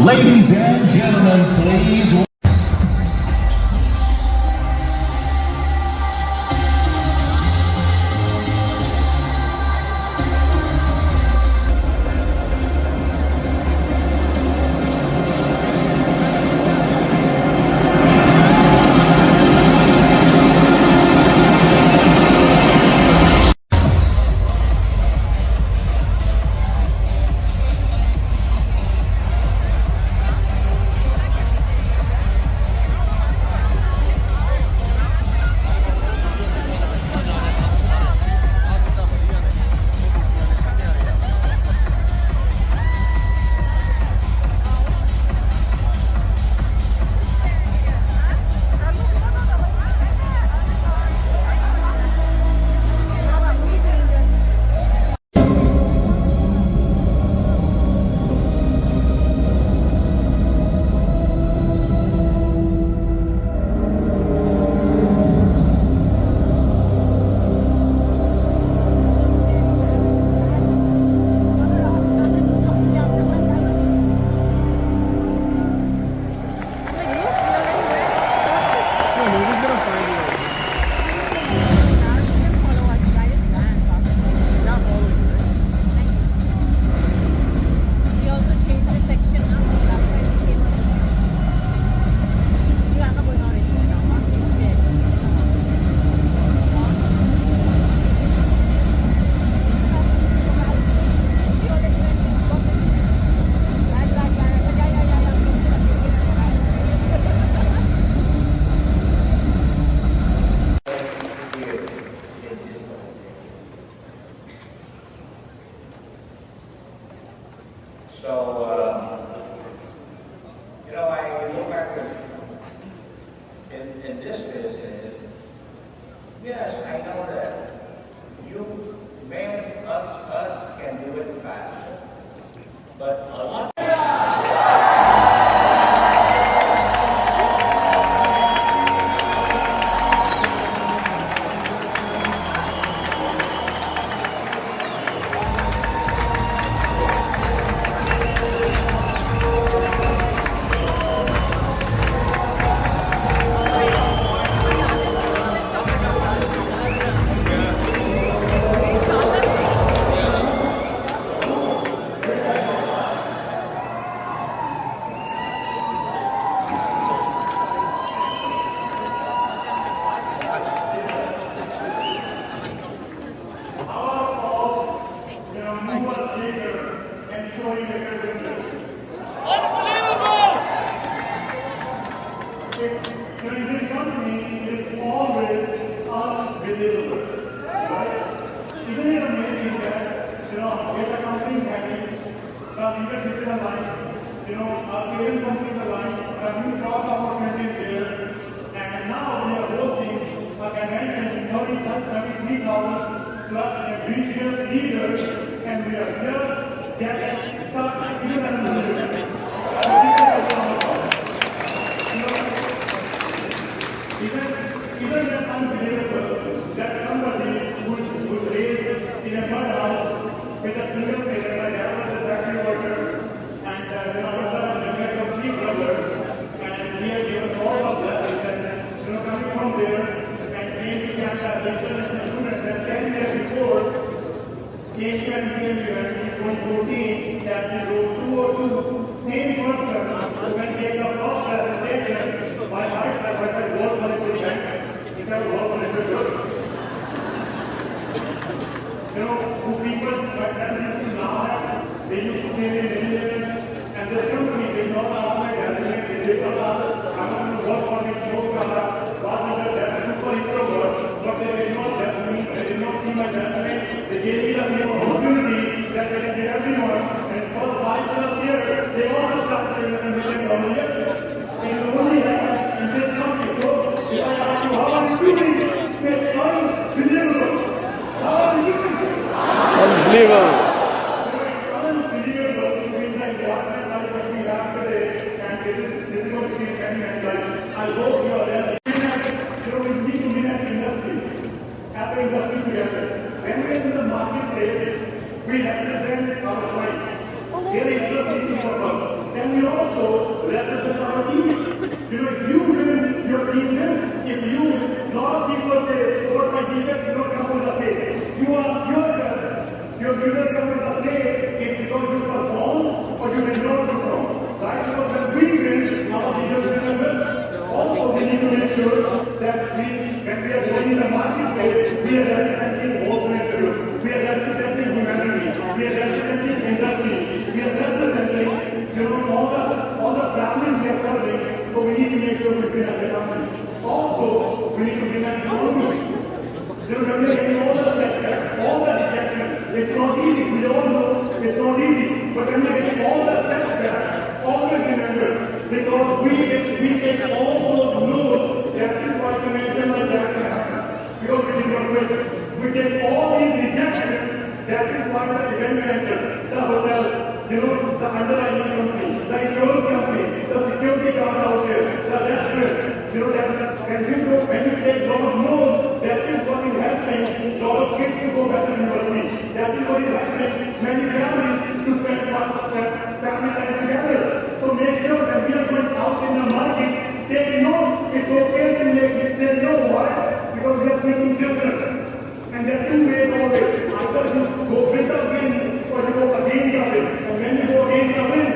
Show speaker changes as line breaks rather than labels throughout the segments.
Ladies and gentlemen, please.
I look back in this is, yes, I know that you made us can do it faster, but a lot.
In this company, it is always unbelievable, right? Isn't it amazing that, if the company is happy, the leadership is aligned, our parent company is aligned, the new stock opportunities here, and now we are hosting a convention, 33,000 plus ambitious leaders, and we are just getting started. It is unbelievable. Isn't it unbelievable that somebody who's raised in a mud house with a single parent, like I was a factory worker, and was the youngest of 3 brothers, and he has given us all the blessings, and coming from there, and came to Canada, representing the students, and 10 years before, came to an event in 2014, that we wrote 202, same person who can take the first presentation by myself. I said, work for it, bank. He said, work for it. Who people, my friends used to laugh, they used to say they did, and this company did not ask my resume, they did not ask, I want to work for the Joe Kara, was that super introvert, but they did not judge me, they did not see my resume, they gave me the same opportunity that they did everyone, and for 5+ years, they also started paying us $1 million a year. And it only happened in this company. So, if I ask you, how are you doing? Say, unbelievable. How are you doing?
Unbelievable.
Unbelievable to be in the environment like what we have today. And this is going to change any life. I hope you are there. We need to win as an industry. As an industry together. When we are in the marketplace, we represent our clients. Very interesting for us. Then we all also represent our teams. If you win, your team win. If you win, a lot of people say, "Oh, my team did not come on the stage." You ask yourself, your leader come on the stage is because you perform or you did not perform. Right? Because when we win, our leaders win as well. Also, we need to make sure that when we are going in the marketplace, we are representing both nature. We are representing humanity. We are representing industry. We are representing, all the families we are serving. So we need to make sure we win as a company. Also, we need to win as economies. When we are getting all the setbacks, all the rejection, it's not easy. We all know it's not easy. But when we are getting all the setbacks, always remember, because we take all those no's, that is why convention like that can happen. Because we did not quit. We take all these rejections, that is why the event centers, the hotels, the underwriting company, the insurance company, the security guard out there, the restaurants, that when you take a lot of no's, that is what is helping a lot of kids to go back to university. That is what is helping many families to spend family time together. So make sure that we are going out in the market, take note, it's okay to take note. Why? Because we are thinking different. And there are two ways always. Either you go with the wind or you go against the wind. And when you go against the wind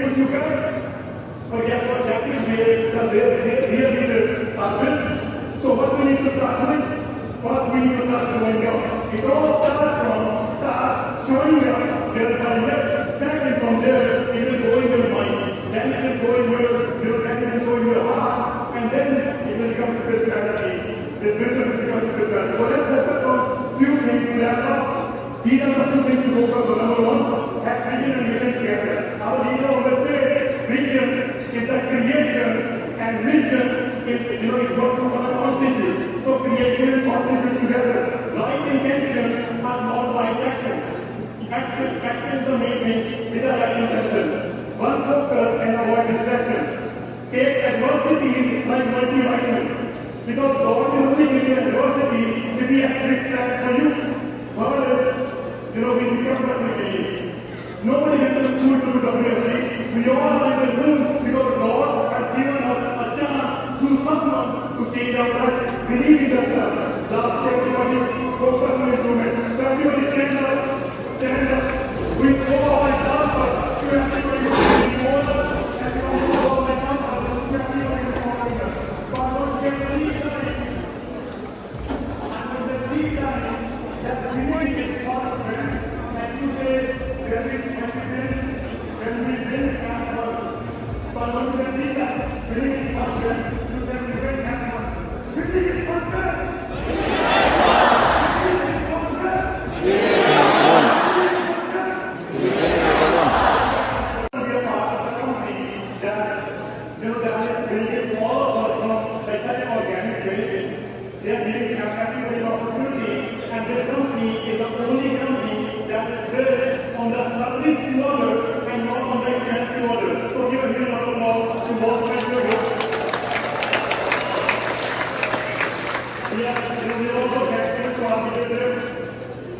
push you back. But guess what? That is where the real leaders are built. So what we need to start doing? First we need to start showing up. It all starts from showing up year by year. Second, from there, it will go in your mind. Then it will go in your heart. And then it will become spirituality. This business will become spirituality. So let's focus on few things to wrap up. These are the few things to focus on. Number one, have vision and mission together. Our leader always says, vision is the creation and mission is what you want to contribute. So creation and contribute together. Right intentions are not right actions. Actions are made with the right intention. One focus and avoid distraction. Take adversities like multivitamins. Because God will only give you adversity if He has big plans for you. Third, we become what we believe. Nobody went to school to do WFG. We all are in this room because God has given us a chance through someone to change our life. Believe in that chance. Last year, everybody focus on improvement. So everybody stand up. Stand up. We go all like that, to everybody who is older, and we all go like that, to everybody who is older. So I want to get three times. And when the three times, that believing is part of it. And you say, when we win, have fun. But when you say three times, believing is fun, you say we win, have fun. Believing is fun,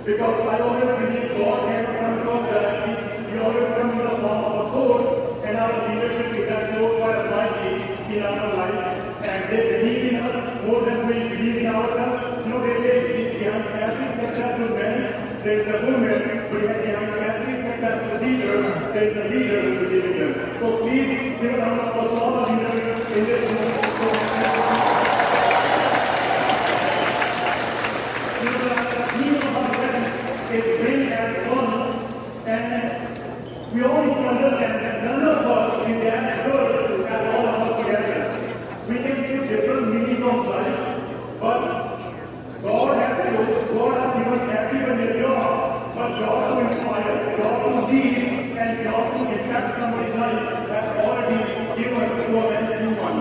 because I always believe God cannot come to us directly. He always comes in the form of a source, and our leadership is that source by Almighty in our life. And they believe in us more than we believe in ourselves. They say behind every successful man, there is a woman, but behind every successful leader, there is a leader who believes in them. So please give a round of applause to all the leaders in this room. Is Win As One, and we all need to understand that none of us is as good as all of us together. We can see different meanings of life, but God has given everyone a job, but job to inspire, job to lead, and job to impact somebody's life has already given to a very few one.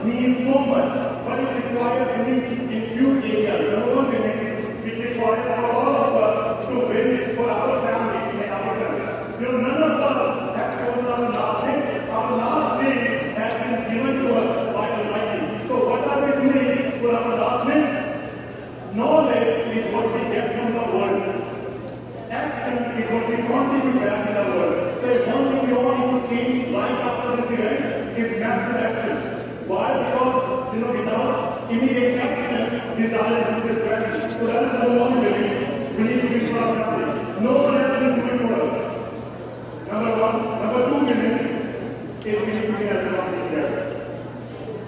means so much, but it requires winning in few areas. Number one, winning, it requires for all of us to win for our family and ourselves. None of us have chosen our last name. Our last name has been given to us by Almighty. So what are we doing for our last name? Knowledge is what we get from the world. Action is what we contribute back in the world. So one thing we all need to change right after this event is massive action. Why? Because without immediate action, desire is distraction. So that is number one winning. We need to win for our family. No one else will do it for us. Number one. Number two winning is we need to win as one together.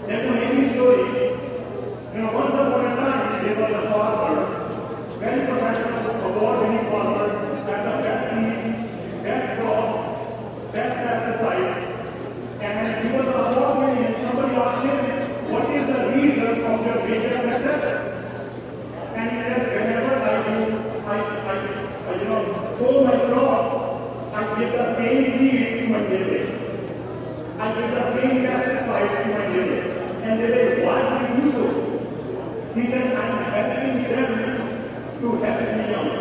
There's an amazing story. Once upon a time, there was a farmer, very professional, award-winning farmer, had the best seeds, best crop, best pesticides, and he was award-winning. And somebody asked him, "What is the reason of your greater success?" And he said, "Whenever I sow my crop, I give the same seeds to my neighbors. I give the same pesticides to my neighbors." And they said, "Why do you do so?" He said, "I'm helping them to help me out."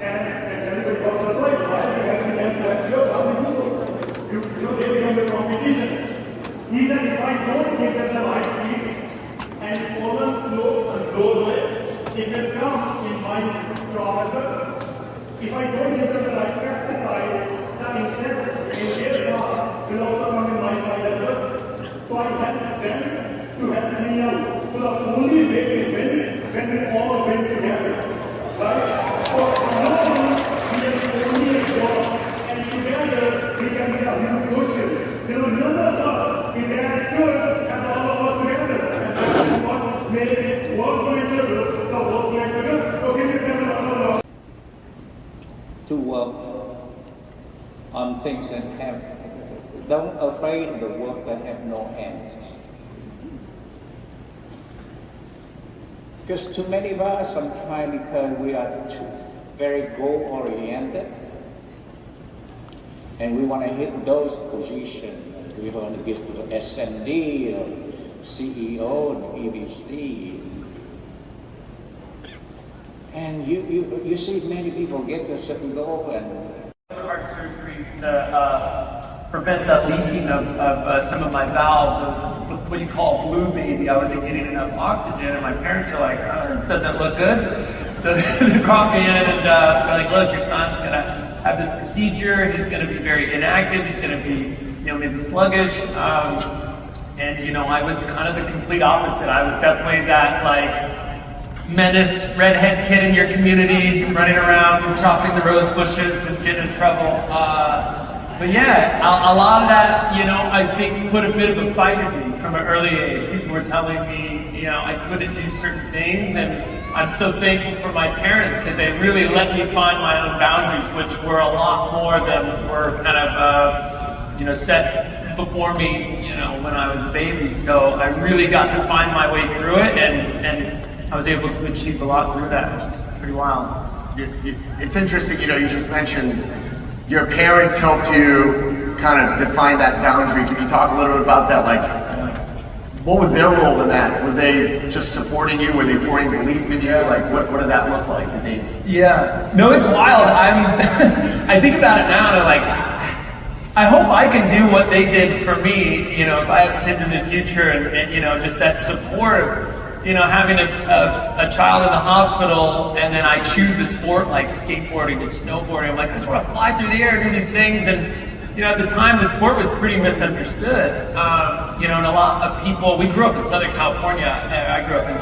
And everybody was surprised. Why are you helping them to help you out? How do you do so? They become a competition. He said, "If I don't give them the right seeds and pollen flows and goes away, it will come in my crop as well. If I don't give them the right pesticide, the insects in their crop will also come in my side as well. So I help them to help me out." So the only way we win when we all win together. Right? So alone we are only a God, and together we can be a huge ocean. None of us is as good as all of us together. And that is what makes it work for each other, the work for each other. So give me some applause.
To work on things and don't afraid of the work that have no ends. Because too many of us sometimes, because we are very goal-oriented, and we want to hit those positions. We want to get to the SMD or CEO and EVC. And you see many people get to a certain goal and
heart surgeries to prevent the leaking of some of my valves. It was what you call blue baby. I wasn't getting enough oxygen, and my parents are like, "Oh, this doesn't look good." So they brought me in, and they're like, "Look, your son's gonna have this procedure. He's gonna be very inactive. He's gonna be, maybe sluggish." And I was kind of the complete opposite. I was definitely that menace redhead kid in your community, running around chopping the rose bushes and getting in trouble. But yeah, a lot of that, I think put a bit of a fight in me from an early age. People were telling me, I couldn't do certain things, and I'm so thankful for my parents because they really let me find my own boundaries, which were a lot more than were kind of, set before me, when I was a baby. So I really got to find my way through it, and I was able to achieve a lot through that, which is pretty wild.
It's interesting, you just mentioned your parents helped you kind of define that boundary. Can you talk a little bit about that? What was their role in that? Were they just supporting you? Were they pouring belief in you? What did that look like?
Yeah. No, it's wild. I think about it now, and I hope I can do what they did for me, if I have kids in the future, and just that support. Having a child in the hospital, and then I choose a sport like skateboarding and snowboarding. I'm like, I just want to fly through the air and do these things. And, at the time, the sport was pretty misunderstood. And a lot of people, we grew up in Southern California. I grew up in,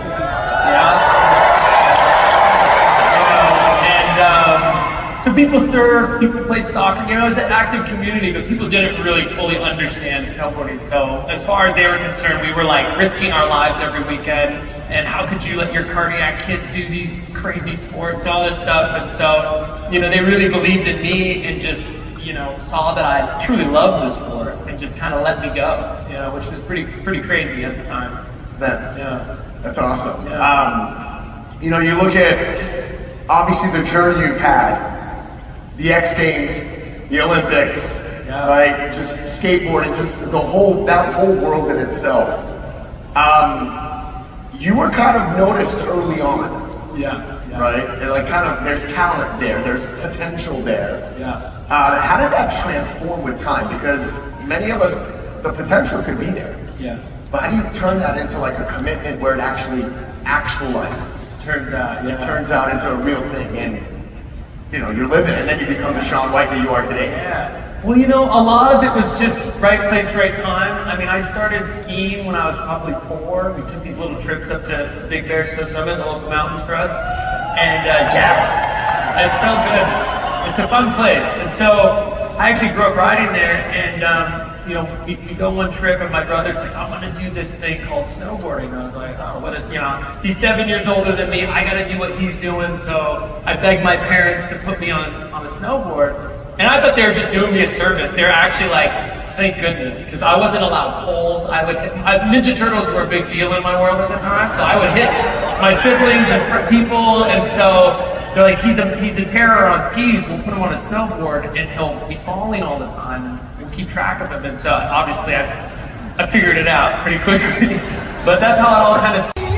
so people surfed, people played soccer. It was an active community, but people didn't really fully understand snowboarding. So as far as they were concerned, we were risking our lives every weekend. And how could you let your cardiac kid do these crazy sports and all this stuff? And so, they really believed in me and just, saw that I truly loved the sport and just kind of let me go, which was pretty crazy at the time.
That's awesome.
Yeah.
You look at, obviously, the journey you've had, the X Games, the Olympics,
Yeah.
right? Just skateboarding, just that whole world in itself. You were kind of noticed early on,
Yeah.
right? And like kind of, there's talent there, there's potential there.
Yeah.
How did that transform with time? Because many of us, the potential could be there.
Yeah.
But how do you turn that into like a commitment where it actually actualizes?
Turns out, yeah.
It turns out into a real thing, and you're living, and then you become the Shaun White that you are today.
Yeah. Well, a lot of it was just right place, right time. I mean, I started skiing when I was probably 4. We took these little trips up to Big Bear Summit, the local mountains for us. And yes, it's so good. It's a fun place. And so I actually grew up riding there, and we go one trip, and my brother's like, I want to do this thing called snowboarding. And I was like, oh, he's 7 years older than me. I got to do what he's doing. So I begged my parents to put me on a snowboard. And I thought they were just doing me a service. They were actually like, thank goodness, because I wasn't allowed poles. Ninja Turtles were a big deal in my world at the time, so I would hit my siblings and people, and so they're like, he's a terror on skis. We'll put him on a snowboard, and he'll be falling all the time, and we'll keep track of him. And so obviously I figured it out pretty quickly, but that's how it all kind of started.